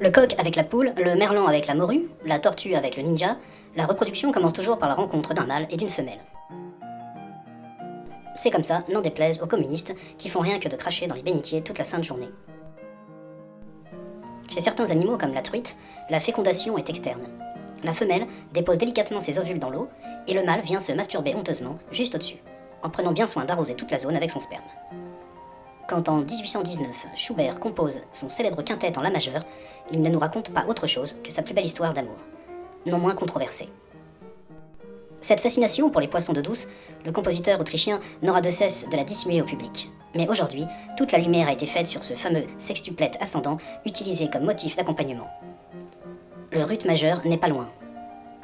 Le coq avec la poule, le merlan avec la morue, la tortue avec le ninja, la reproduction commence toujours par la rencontre d'un mâle et d'une femelle. C'est comme ça, n'en déplaise aux communistes qui font rien que de cracher dans les bénitiers toute la sainte journée. Chez certains animaux comme la truite, la fécondation est externe. La femelle dépose délicatement ses ovules dans l'eau et le mâle vient se masturber honteusement juste au-dessus, en prenant bien soin d'arroser toute la zone avec son sperme. Quand en 1819, Schubert compose son célèbre quintet en la majeure, il ne nous raconte pas autre chose que sa plus belle histoire d'amour, non moins controversée. Cette fascination pour les poissons d'eau douce, le compositeur autrichien n'aura de cesse de la dissimuler au public. Mais aujourd'hui, toute la lumière a été faite sur ce fameux sextuplet ascendant utilisé comme motif d'accompagnement. Le rut majeur n'est pas loin.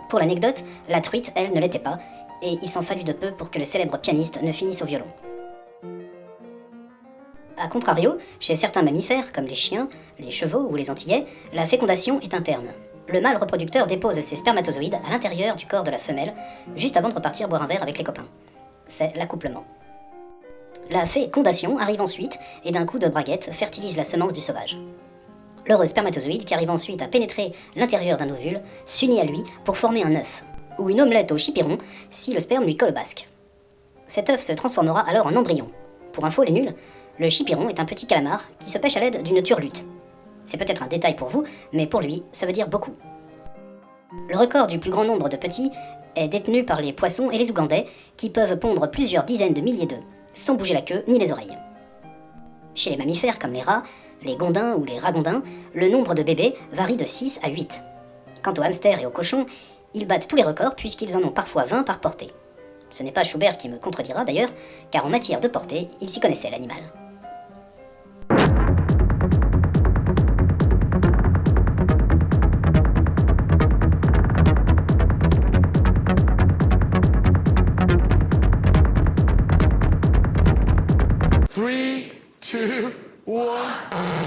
Pour l'anecdote, la truite, elle, ne l'était pas, et il s'en fallut de peu pour que le célèbre pianiste ne finisse au violon. A contrario, chez certains mammifères, comme les chiens, les chevaux ou les antillais, la fécondation est interne. Le mâle reproducteur dépose ses spermatozoïdes à l'intérieur du corps de la femelle, juste avant de repartir boire un verre avec les copains. C'est l'accouplement. La fécondation arrive ensuite, et d'un coup de braguette, fertilise la semence du sauvage. L'heureux spermatozoïde, qui arrive ensuite à pénétrer l'intérieur d'un ovule, s'unit à lui pour former un œuf, ou une omelette au chipiron, si le sperme lui colle au basque. Cet œuf se transformera alors en embryon. Pour info, les nuls, le chipiron est un petit calamar qui se pêche à l'aide d'une turlute. C'est peut-être un détail pour vous, mais pour lui, ça veut dire beaucoup. Le record du plus grand nombre de petits est détenu par les poissons et les ougandais, qui peuvent pondre plusieurs dizaines de milliers d'œufs, sans bouger la queue ni les oreilles. Chez les mammifères comme les rats, les gondins ou les ragondins, le nombre de bébés varie de 6 à 8. Quant aux hamsters et aux cochons, ils battent tous les records puisqu'ils en ont parfois 20 par portée. Ce n'est pas Schubert qui me contredira d'ailleurs, car en matière de portée, il s'y connaissait l'animal.